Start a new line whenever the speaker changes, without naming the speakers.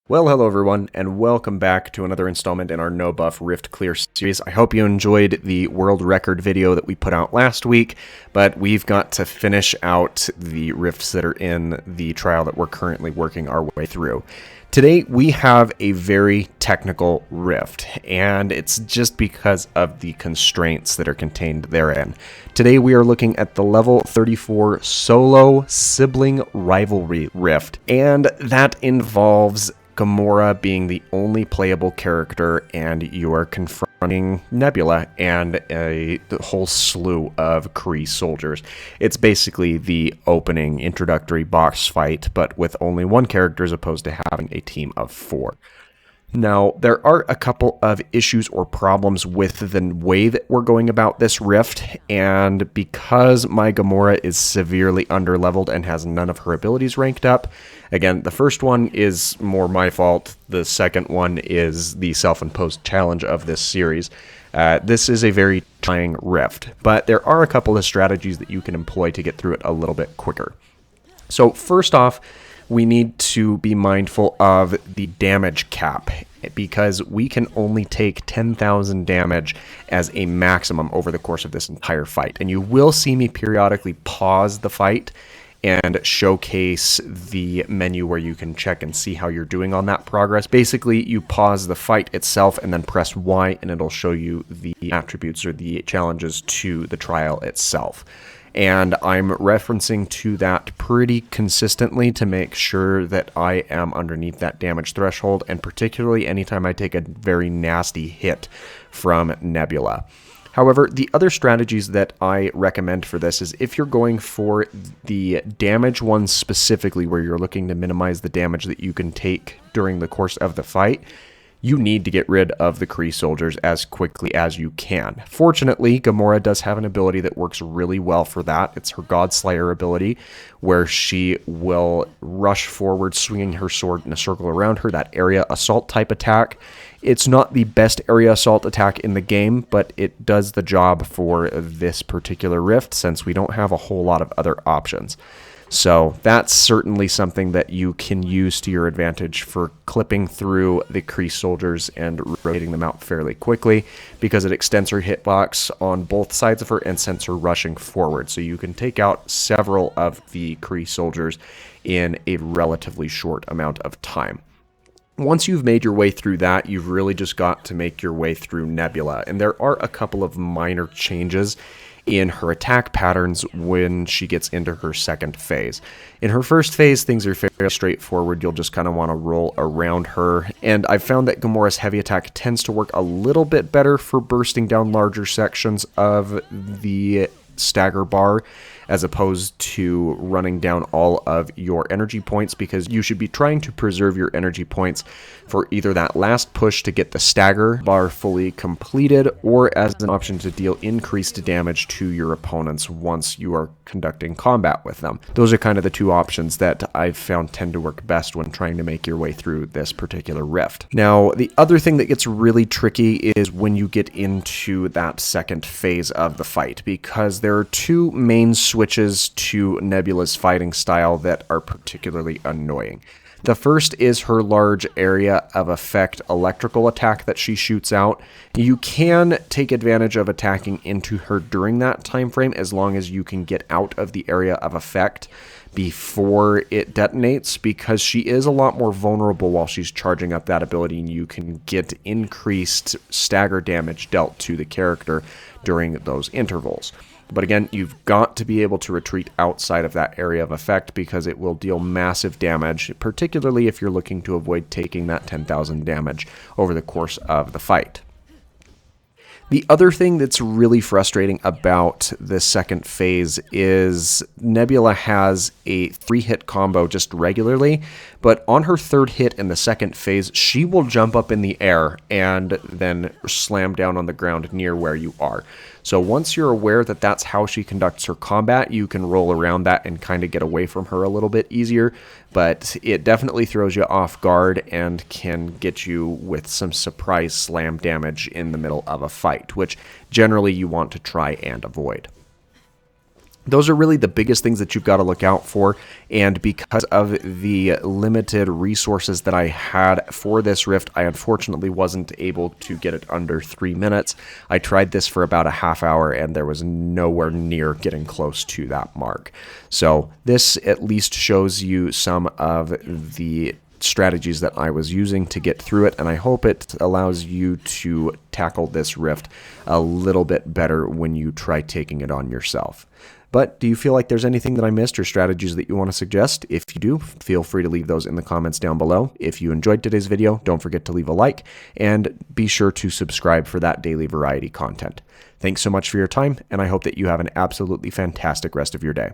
Well, hello everyone, and welcome back to another installment in our No Buff Rift Clear series. I hope you enjoyed the world record video that we put out last week, but we've got to finish out the rifts that are in the trial that we're currently working our way through. Today we have a very technical rift, and it's just because of the constraints that are contained therein. Today we are looking at the level 34 Solo Sibling Rivalry Rift, and that involves Gamora being the only playable character, and you are confronting Nebula and a whole slew of Kree soldiers. It's basically the opening introductory boss fight, but with only one character as opposed to having a team of 4. Now, there are a couple of issues or problems with the way that we're going about this rift, and because my Gamora is severely underleveled and has none of her abilities ranked up, again, the first one is more my fault, the second one is the self-imposed challenge of this series. This is a very trying rift, but there are a couple of strategies that you can employ to get through it a little bit quicker. So first off, we need to be mindful of the damage cap, because we can only take 10,000 damage as a maximum over the course of this entire fight. And you will see me periodically pause the fight and showcase the menu where you can check and see how you're doing on that progress. Basically, you pause the fight itself and then press Y, and it'll show you the attributes or the challenges to the trial itself. And I'm referencing to that pretty consistently to make sure that I am underneath that damage threshold, and particularly anytime I take a very nasty hit from Nebula. However, the other strategies that I recommend for this is if you're going for the damage ones specifically, where you're looking to minimize the damage that you can take during the course of the fight, you need to get rid of the Kree soldiers as quickly as you can. Fortunately, Gamora does have an ability that works really well for that. It's her God Slayer ability, where she will rush forward, swinging her sword in a circle around her, that area assault type attack. It's not the best area assault attack in the game, but it does the job for this particular rift, since we don't have a whole lot of other options. So that's certainly something that you can use to your advantage for clipping through the Kree soldiers and rotating them out fairly quickly, because it extends her hitbox on both sides of her and sends her rushing forward. So you can take out several of the Kree soldiers in a relatively short amount of time. Once you've made your way through that, you've really just got to make your way through Nebula. And there are a couple of minor changes in her attack patterns when she gets into her second phase. In her first phase, things are fairly straightforward. You'll just kind of want to roll around her. And I've found that Gamora's heavy attack tends to work a little bit better for bursting down larger sections of the stagger bar, as opposed to running down all of your energy points, because you should be trying to preserve your energy points for either that last push to get the stagger bar fully completed, or as an option to deal increased damage to your opponents once you are conducting combat with them. Those are kind of the two options that I've found tend to work best when trying to make your way through this particular rift. Now, the other thing that gets really tricky is when you get into that second phase of the fight, because there are two main switches to Nebula's fighting style that are particularly annoying. The first is her large area of effect electrical attack that she shoots out. You can take advantage of attacking into her during that time frame, as long as you can get out of the area of effect before it detonates, because she is a lot more vulnerable while she's charging up that ability, and you can get increased stagger damage dealt to the character during those intervals. But again, you've got to be able to retreat outside of that area of effect, because it will deal massive damage, particularly if you're looking to avoid taking that 10,000 damage over the course of the fight. The other thing that's really frustrating about this second phase is Nebula has a 3-hit combo just regularly, but on her third hit in the second phase, she will jump up in the air and then slam down on the ground near where you are. So once you're aware that that's how she conducts her combat, you can roll around that and kind of get away from her a little bit easier, but it definitely throws you off guard and can get you with some surprise slam damage in the middle of a fight, which generally you want to try and avoid. Those are really the biggest things that you've got to look out for, and because of the limited resources that I had for this rift, I unfortunately wasn't able to get it under 3 minutes. I tried this for about a half hour, and there was nowhere near getting close to that mark. So this at least shows you some of the strategies that I was using to get through it, and I hope it allows you to tackle this rift a little bit better when you try taking it on yourself. But do you feel like there's anything that I missed or strategies that you want to suggest? If you do, feel free to leave those in the comments down below. If you enjoyed today's video, don't forget to leave a like, and be sure to subscribe for that daily variety content. Thanks so much for your time, and I hope that you have an absolutely fantastic rest of your day.